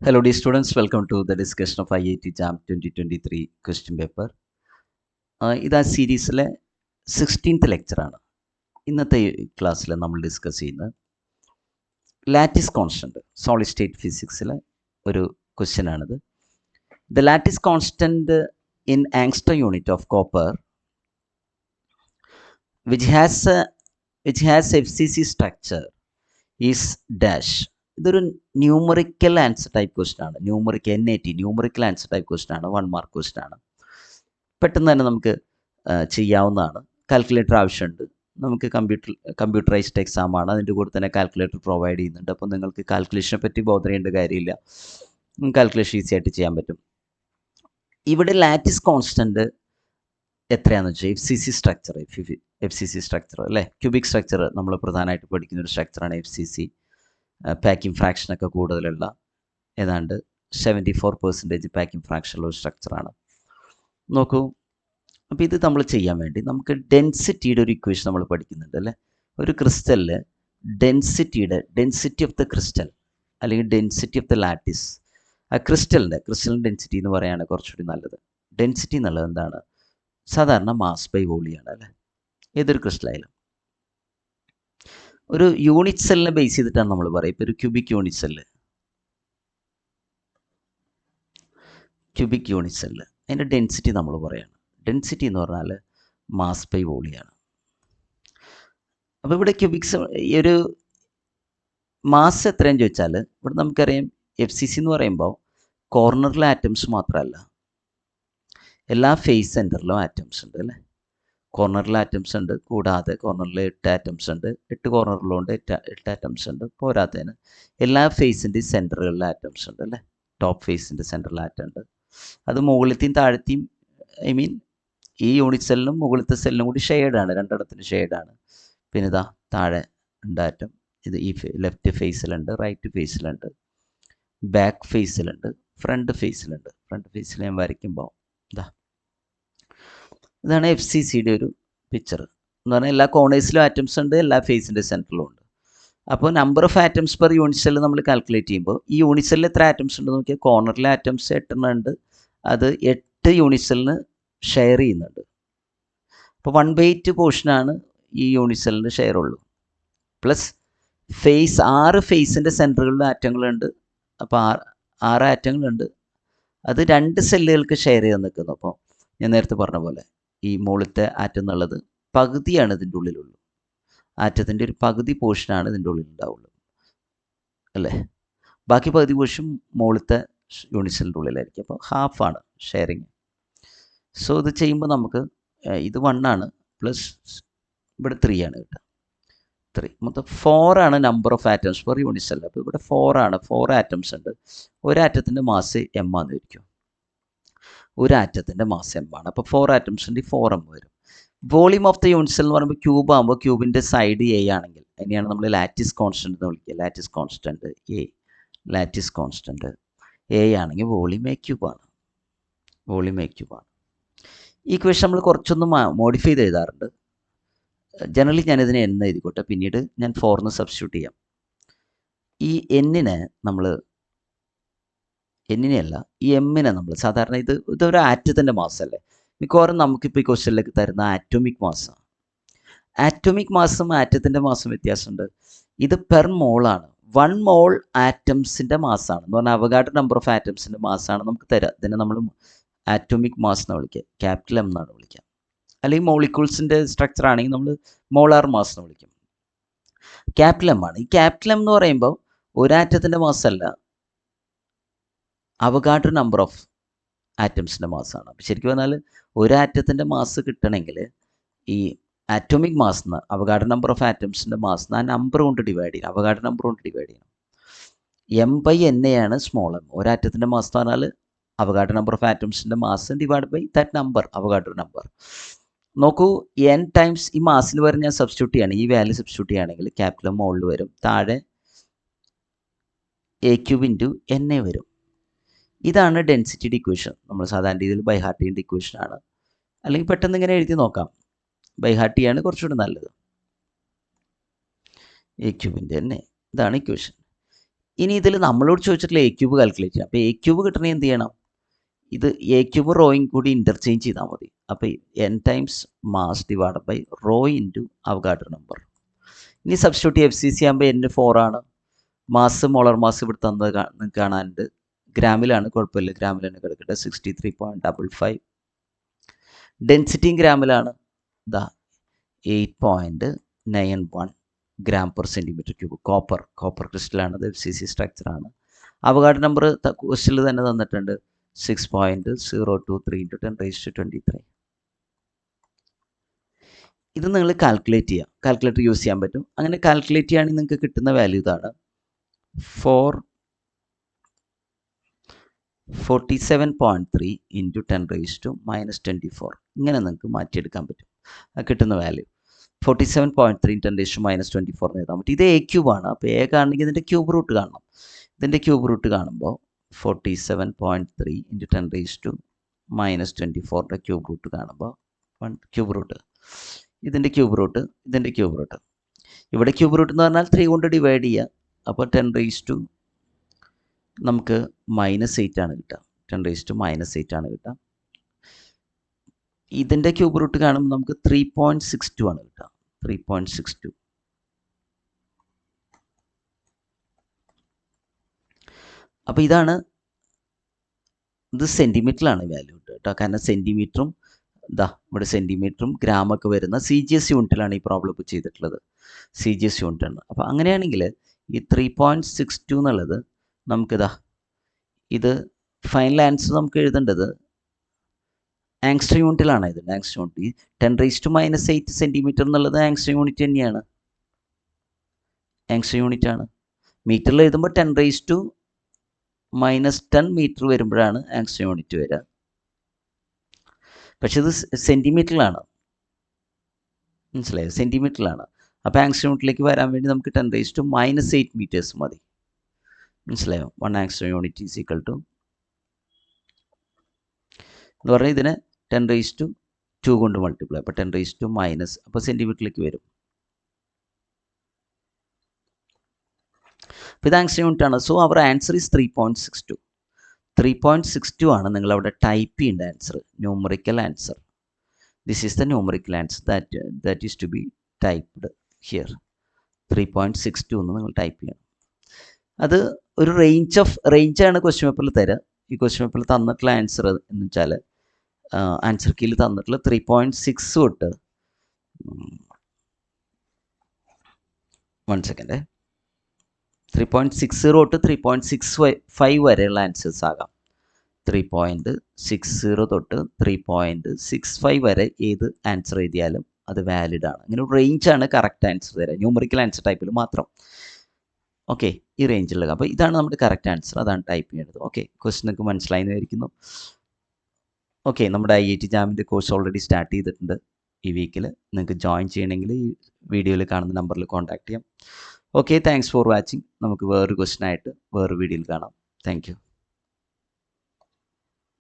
Hello, dear students. Welcome to the discussion of IIT JAM 2023 question paper. ഇത് ആ സീരീസിലെ 16th ലെക്ചറാണ്. ഇന്നത്തെ ക്ലാസ്സിൽ നമ്മൾ ഡിസ്കസ് ചെയ്യുന്നത് ലാറ്റിസ് കോൺസ്റ്റൻറ്റ് സോളിഡ് സ്റ്റേറ്റ് ഫിസിക്സിലെ ഒരു ക്വസ്റ്റ്യൻ ആണിത്. The lattice constant in ആങ്സ്റ്റർ unit of copper which has FCC structure is dash. ഇതൊരു ന്യൂമറിക്കൽ ആൻസർ ടൈപ്പ് ക്വസ്റ്റൻ ആണ്. ന്യൂമറിക്കൽ ആൻസർ ടൈപ്പ് ക്വസ്റ്റൻ ആണ്. 1 മാർക്ക് ക്വസ്റ്റൻ ആണ്. പെട്ടെന്ന് തന്നെ നമുക്ക് ചെയ്യാവുന്നതാണ്. കാൽക്കുലേറ്റർ ആവശ്യമുണ്ട്. നമുക്ക് കമ്പ്യൂട്ടറൈസ്ഡ് എക്സാം ആണ്. അതിൻ്റെ കൂടെ തന്നെ കാൽക്കുലേറ്റർ പ്രൊവൈഡ് ചെയ്യുന്നുണ്ട്. അപ്പോൾ നിങ്ങൾക്ക് കാൽക്കുലേഷനെ പറ്റി ബോധർ ചെയ്യേണ്ട കാര്യമില്ല. കാൽക്കുലേഷൻ ഈസി ആയിട്ട് ചെയ്യാൻ പറ്റും. ഇവിടെ ലാറ്റിസ് കോൺസ്റ്റൻറ്റ് എത്രയാണെന്ന് വെച്ചാൽ എഫ് സി സി സ്ട്രക്ചർ അല്ലേ, ക്യൂബിക് സ്ട്രക്ചർ നമ്മൾ പ്രധാനമായിട്ട് പഠിക്കുന്ന ഒരു സ്ട്രക്ചറാണ് FCC. പാക്കിംഗ് ഫ്രാക്ഷനൊക്കെ കൂടുതലുള്ള ഏതാണ്ട് 74% പാക്കിംഗ് ഫ്രാക്ഷനുള്ള ഒരു സ്ട്രക്ചറാണ്. നോക്കൂ, അപ്പോൾ ഇത് നമ്മൾ ചെയ്യാൻ വേണ്ടി നമുക്ക് ഡെൻസിറ്റിയുടെ ഒരു ഇക്വേഷൻ നമ്മൾ പഠിക്കുന്നുണ്ട് അല്ലേ. ഒരു ക്രിസ്റ്റലിൽ ഡെൻസിറ്റി ഓഫ് ദ ക്രിസ്റ്റൽ അല്ലെങ്കിൽ ഡെൻസിറ്റി ഓഫ് ദ ലാറ്റിസ്, ആ ക്രിസ്റ്റലിൻ്റെ ഡെൻസിറ്റി എന്ന് പറയുകയാണ് കുറച്ചുകൂടി നല്ലത്. ഡെൻസിറ്റി എന്നുള്ളത് എന്താണ്? സാധാരണ മാസ് ബൈ വോളിയാണ് അല്ലേ, ഏതൊരു ക്രിസ്റ്റലായാലും. ഒരു യൂണിറ്റ് സെല്ലിനെ ബേസ് ചെയ്തിട്ടാണ് നമ്മൾ പറയുക. ഇപ്പോൾ ഒരു ക്യൂബിക് യൂണിറ്റ് സെല്ല് അതിൻ്റെ ഡെൻസിറ്റി നമ്മൾ പറയുകയാണ്. ഡെൻസിറ്റി എന്ന് പറഞ്ഞാൽ മാസ് ബൈ വോളിയാണ്. അപ്പോൾ ഇവിടെ ക്യൂബിക്സ് ഈ ഒരു മാസ് എത്രയെന്ന് ചോദിച്ചാൽ ഇവിടെ നമുക്കറിയാം FCC എന്ന് പറയുമ്പോൾ കോർണറിലെ ആറ്റംസ് മാത്രമല്ല, എല്ലാ ഫേസ് സെൻറ്ററിലും ആറ്റംസ് ഉണ്ട് അല്ലേ. കോർണറിൽ ആറ്റംസ് ഉണ്ട്, കൂടാതെ കോർണറിൽ 8 ആറ്റംസ് ഉണ്ട്, 8 കോർണറിലുണ്ട് 8 ആറ്റംസ് ഉണ്ട്. പോരാത്തതിന് എല്ലാ ഫേസിൻ്റെയും സെൻറ്ററുകളിൽ ആറ്റംസ് ഉണ്ട് അല്ലേ. ടോപ്പ് ഫേസിൻ്റെ സെൻറ്ററിൽ ആറ്റം ഉണ്ട്. അത് മുകളിലത്തെയും താഴത്തെയും ഈ യൂണിറ്റ് സെല്ലിനും മുകളിലത്തെ സെല്ലിനും കൂടി ഷെയ്ഡാണ്, രണ്ടിടത്തിന് ഷെയ്ഡാണ്. പിന്നെ ഇതാ താഴെ ഉണ്ട് ആറ്റം. ഇത് ഈ ലെഫ്റ്റ് ഫേസിലുണ്ട്, റൈറ്റ് ഫേസിലുണ്ട്, ബാക്ക് ഫേസിലുണ്ട്, ഫ്രണ്ട് ഫേസിലുണ്ട്. ഫ്രണ്ട് ഫേസിൽ ഞാൻ വരയ്ക്കുമ്പോൾ ഇതാണ് FCCയുടെ ഒരു പിക്ചർ എന്ന് പറഞ്ഞാൽ എല്ലാ കോർണേഴ്സിലും ആറ്റംസ് ഉണ്ട്, എല്ലാ ഫേസിൻ്റെ സെൻറ്ററിലും ഉണ്ട്. അപ്പോൾ number of atoms per unit cell നമ്മൾ കാൽക്കുലേറ്റ് ചെയ്യുമ്പോൾ ഈ യൂണിറ്റ് സെല്ലിൽ എത്ര ആറ്റംസ് ഉണ്ട് നോക്കിയാൽ കോർണറിലെ ആറ്റംസ് 8 ഉണ്ട്. അത് 8 യൂണിറ്റ് സെല്ലിന് ഷെയർ ചെയ്യുന്നുണ്ട്. അപ്പോൾ 1/8 പോർഷനാണ് ഈ യൂണിറ്റ് സെല്ലിന് ഷെയർ ഉള്ളൂ. പ്ലസ് 6 ഫേസിൻ്റെ സെൻറ്ററുകളിൽ ആറ്റങ്ങളുണ്ട്. അപ്പോൾ 6 ആറ്റങ്ങളുണ്ട്. അത് 2 സെല്ലുകൾക്ക് ഷെയർ ചെയ്ത് നിൽക്കുന്നു. അപ്പോൾ ഞാൻ നേരത്തെ പറഞ്ഞ പോലെ ഈ മുകളിലത്തെ ആറ്റം എന്നുള്ളത് പകുതിയാണ് ഇതിൻ്റെ ഉള്ളിലുള്ളൂ. ആറ്റത്തിൻ്റെ ഒരു പകുതി പോർഷനാണ് ഇതിൻ്റെ ഉള്ളിൽ ഉണ്ടാവുള്ളൂ അല്ലേ. ബാക്കി പകുതി പോർഷൻ മുകളിലത്തെ യൂണിറ്റ് സെല്ലിൻ്റെ ഉള്ളിലായിരിക്കും. അപ്പോൾ ഹാഫാണ് ഷെയറിങ്. സോ ഇത് ചെയ്യുമ്പോൾ നമുക്ക് ഇത് 1 ആണ്, പ്ലസ് ഇവിടെ 3 ആണ് കിട്ടുക. 3 മൊത്തം 4 ആണ് number of atoms per unit cell. അപ്പോൾ ഇവിടെ 4 ആണ്. 4 ആറ്റംസ് ഉണ്ട്. ഒരു ആറ്റത്തിൻ്റെ മാസ് m ആണെന്നിരിക്കും. ഒരു ആറ്റത്തിൻ്റെ മാസ് m ആണ്. അപ്പോൾ 4 ആറ്റംസ് ഉണ്ട്, 4m വരും. Volume of the unit cell എന്ന് പറയുമ്പോൾ ക്യൂബ് ആകുമ്പോൾ ക്യൂബിൻ്റെ സൈഡ് A ആണെങ്കിൽ അതിനെയാണ് നമ്മൾ ലാറ്റിസ് കോൺസ്റ്റൻറ്റ് എന്ന് വിളിക്കുക. ലാറ്റിസ് കോൺസ്റ്റൻറ്റ് A ആണെങ്കിൽ വോളിയം A ക്യൂബാണ്. ഈ ക്വസ്റ്റൻ നമ്മൾ കുറച്ചൊന്ന് മോഡിഫൈ ചെയ്ത് എഴുതാറുണ്ട്. ജനറലി ഞാനിതിനെ n എഴുതിക്കോട്ടെ, പിന്നീട് ഞാൻ 4 സബ്സ്റ്റിറ്റ്യൂട്ട് ചെയ്യാം. ഈ എന്നിനെയല്ല, ഈ എമ്മിനെ നമ്മൾ സാധാരണ ഇതൊരു ആറ്റത്തിൻ്റെ മാസ് അല്ലേ. മിക്കവാറും നമുക്കിപ്പോൾ ഈ ക്വസ്റ്റ്യനിലേക്ക് തരുന്ന ആറ്റോമിക് മാസ്സാണ്. ആറ്റോമിക് മാസും ആറ്റത്തിൻ്റെ മാസും വ്യത്യാസമുണ്ട്. ഇത് പെർ മോളാണ്. 1 മോൾ ആറ്റംസിൻ്റെ മാസ്സാണ് എന്ന് പറഞ്ഞാൽ അവഗാഡ്രോ നമ്പർ ഓഫ് ആറ്റംസിൻ്റെ മാസ്സാണ് നമുക്ക് തരിക. ഇതിനെ നമ്മൾ ആറ്റോമിക് മാസ് എന്ന് വിളിക്കുക, ക്യാപിറ്റൽ M എന്നാണ് വിളിക്കുക. അല്ലെങ്കിൽ മോളിക്യൂൾസിൻ്റെ സ്ട്രക്ചർ ആണെങ്കിൽ നമ്മൾ മോളാർ മാസ് എന്ന് വിളിക്കും. ക്യാപിറ്റൽ M ആണ്. ഈ ക്യാപിറ്റൽ M എന്ന് പറയുമ്പോൾ ഒരാറ്റത്തിൻ്റെ മാസ്സല്ല, അവഗാഡ്രോ നമ്പർ ഓഫ് ആറ്റംസിൻ്റെ മാസ്സാണ്. അപ്പോൾ ശരിക്കും പറഞ്ഞാൽ ഒരാറ്റത്തിൻ്റെ മാസ് കിട്ടണമെങ്കിൽ ഈ ആറ്റോമിക് മാസ് എന്ന് അവഗാഡ്രോ നമ്പർ ഓഫ് ആറ്റംസിൻ്റെ മാസ് ആ നമ്പർ കൊണ്ട് ഡിവൈഡ് ചെയ്യണം, അവഗാഡ്രോ നമ്പർ കൊണ്ട് ഡിവൈഡ് ചെയ്യണം. m/n ആണ് സ്മോൾ m. ഒരാറ്റത്തിൻ്റെ മാസ് എന്ന് പറഞ്ഞാൽ അവഗാഡ്രോ നമ്പർ ഓഫ് ആറ്റംസിൻ്റെ mass divide by that number, Avogadro number. നോക്കൂ, n ടൈംസ് ഈ മാസിന് വരെ ഞാൻ സബ്സ്റ്റിറ്റ്യൂട്ട് ചെയ്യാണ്. ഈ വാല്യൂ സബ്സ്റ്റിറ്റ്യൂട്ട് ചെയ്യുകയാണെങ്കിൽ ക്യാപിറ്റൽ M മുകളിൽ വരും, താഴെ A³ × NA വരും. ഇതാണ് ഡെൻസിറ്റിയുടെ ഇക്വേഷൻ. നമ്മൾ സാധാരണ രീതിയിൽ ബൈ ഹാർട്ട് ചെയ്യേണ്ട ഇക്വേഷനാണ്. അല്ലെങ്കിൽ പെട്ടെന്ന് ഇങ്ങനെ എഴുതി നോക്കാം. ബൈ ഹാർട്ട് ചെയ്യാണ് കുറച്ചുകൂടി നല്ലത്. A³ × NA ഇതാണ് ഇക്വേഷൻ. ഇനി ഇതിൽ നമ്മളോട് ചോദിച്ചിട്ടുള്ള എ ക്യൂബ് കാൽക്കുലേറ്റ് ചെയ്യാം. അപ്പോൾ എ ക്യൂബ് കിട്ടണമെങ്കിൽ എന്ത് ചെയ്യണം? ഇത് എ ക്യൂബ് റോയും കൂടി ഇൻ്റർചേഞ്ച് ചെയ്താൽ മതി. അപ്പോൾ N times mass divide by rho into Avogadro number. ഇനി സബ്സ്റ്റിറ്റ്യൂട്ട് എഫ് സി സി ആകുമ്പോൾ N 4 ആണ്. മാസ് മോളർ മാസ് ഇവിടെ തന്നത് കാണാനുണ്ട്. ഗ്രാമിലാണ്, കുഴപ്പമില്ല, ഗ്രാമിൽ തന്നെ കിടക്കട്ടെ. 63.55. ഡെൻസിറ്റിയും ഗ്രാമിലാണ്. ഇതാ 8.91 gram per centimetre cube. Copper ക്രിസ്റ്റലാണത്. എഫ് സി സി സ്ട്രക്ചറാണ്. അവഗാഡ്രോ നമ്പർ ക്വസ്റ്റിൽ തന്നെ തന്നിട്ടുണ്ട്. 6.023 × 10⁻23. ഇത് നിങ്ങൾ കാൽക്കുലേറ്റ് ചെയ്യുക. കാൽക്കുലേറ്റർ യൂസ് ചെയ്യാൻ പറ്റും. അങ്ങനെ കാൽക്കുലേറ്റ് ചെയ്യുകയാണെങ്കിൽ നിങ്ങൾക്ക് കിട്ടുന്ന വാല്യൂ ഇതാണ്. 47.3 × 10⁻24. ഇങ്ങനെ നിങ്ങൾക്ക് മാറ്റിയെടുക്കാൻ പറ്റും. കിട്ടുന്ന വാല്യൂ 47.3 × 10⁻24 എന്ന് എഴുതാൻ പറ്റും. ഇത് എ ക്യൂബാണ്. അപ്പോൾ എ കാണണമെങ്കിൽ ഇതിൻ്റെ ക്യൂബ് റൂട്ട് കാണണം. ഇതിൻ്റെ ക്യൂബ് റൂട്ട് കാണുമ്പോൾ 47.3 × 10⁻24 ക്യൂബ് റൂട്ട് കാണുമ്പോൾ ക്യൂബ് റൂട്ട്, ഇതിൻ്റെ ക്യൂബ് റൂട്ട്, ഇതിൻ്റെ ക്യൂബ് റൂട്ട്. ഇവിടെ ക്യൂബ് റൂട്ട് എന്ന് പറഞ്ഞാൽ 3 കൊണ്ട് ഡിവൈഡ് ചെയ്യുക. അപ്പോൾ 10⁻, നമുക്ക് -8 ആണ് കിട്ടുക. 10⁻8 ആണ് കിട്ടുക. ഇതിൻ്റെ ക്യൂബ് റൂട്ട് കാണുമ്പോൾ നമുക്ക് 3.62 ആണ് കിട്ടുക. 3.62. അപ്പോൾ ഇതാണ്, ഇത് സെൻറ്റിമീറ്ററിലാണ് വാല്യൂ കേട്ടോ. കാരണം സെൻറ്റിമീറ്ററും ഇവിടെ സെൻറ്റിമീറ്ററും ഗ്രാമൊക്കെ വരുന്ന CGS യൂണിറ്റിലാണ് ഈ പ്രോബ്ലം ഇപ്പോൾ ചെയ്തിട്ടുള്ളത്. CGS യൂണിറ്റാണ്. അപ്പോൾ അങ്ങനെയാണെങ്കിൽ ഈ 3.62 എന്നുള്ളത് നമുക്കിതാ, ഇത് ഫൈനൽ ആൻസർ നമുക്ക് എഴുതേണ്ടത് ആങ്സ്റ്റർ യൂണിറ്റിലാണ്. ഇത് ആങ്സ്റ്റർ യൂണിറ്റ്. 10⁻⁻8 സെൻറ്റിമീറ്റർ എന്നുള്ളത് ആങ്സ്റ്റർ യൂണിറ്റ് തന്നെയാണ്. ആങ്സ്റ്റർ യൂണിറ്റ് ആണ്. മീറ്ററിൽ എഴുതുമ്പോൾ 10⁻10 മീറ്റർ വരുമ്പോഴാണ് ആങ്സ്റ്റർ യൂണിറ്റ് വരിക. പക്ഷെ ഇത് സെൻറ്റിമീറ്ററിലാണ്, മനസ്സിലായോ? സെൻറ്റിമീറ്ററിലാണ്. അപ്പോൾ ആങ്സ്റ്റർ യൂണിറ്റിലേക്ക് വരാൻ വേണ്ടി നമുക്ക് 10⁻8 മീറ്റേഴ്സ് മതി. മനസ്സിലായോ? 1 angstrom unit is equal to എന്ന് പറഞ്ഞാൽ ഇതിനെ 10⁻2 കൊണ്ട് മൾട്ടിപ്ലൈ. അപ്പോൾ 10⁻⁻, അപ്പോൾ സെൻറ്റിമീറ്ററിലേക്ക് വരും. അപ്പോൾ ഇത് ആങ്സ്റ്റർ യൂണിറ്റ് ആണ്. So our answer is 3.62. 3.62 ആണ് നിങ്ങളവിടെ ടൈപ്പ് ചെയ്യേണ്ട answer, numerical answer. This is the numerical answer that is to be typed here. 3.62 എന്ന് നിങ്ങൾ ടൈപ്പ് ചെയ്യണം. അത് ഒരു റേഞ്ചാണ് ക്വസ്റ്റ്യൻ പേപ്പറിൽ തരിക. ഈ ക്വസ്റ്റ്യൻ പേപ്പറിൽ തന്നിട്ടുള്ള ആൻസർ എന്ന് വെച്ചാൽ ആൻസർ കീയിൽ തന്നിട്ടുള്ള 3.6 തൊട്ട് 3.60 തൊട്ട് 3.65 വരെയുള്ള ആൻസേഴ്സ് ആകാം. 3.60 തൊട്ട് 3.65 വരെ ഏത് ആൻസർ എഴുതിയാലും അത് വാലിഡ് ആണ്. അങ്ങനെ ഒരു റേഞ്ചാണ് കറക്റ്റ് ആൻസർ തരാം, ന്യൂമറിക്കൽ ആൻസർ ടൈപ്പിൽ മാത്രം. ഓക്കെ, ഈ റേഞ്ചിലുള്ളത്. അപ്പോൾ ഇതാണ് നമ്മുടെ കറക്റ്റ് ആൻസർ, അതാണ് ടൈപ്പ് ചെയ്യേണ്ടത്. ഓക്കെ, ക്വസ്റ്റ്യനൊക്കെ മനസ്സിലായി വിചാരിക്കുന്നു. ഓക്കെ, നമ്മുടെ IIT ജാമിൻ്റെ കോഴ്സ് ഓൾറെഡി സ്റ്റാർട്ട് ചെയ്തിട്ടുണ്ട്. ഈ വീക്കിൽ നിങ്ങൾക്ക് ജോയിൻ ചെയ്യണമെങ്കിൽ ഈ വീഡിയോയിൽ കാണുന്ന നമ്പറിൽ കോൺടാക്ട് ചെയ്യാം. Okay, thanks for watching. നമുക്ക് വേറൊരു ക്വസ്റ്റ്യനായിട്ട് വേറൊരു വീഡിയോയിൽ കാണാം. Thank you.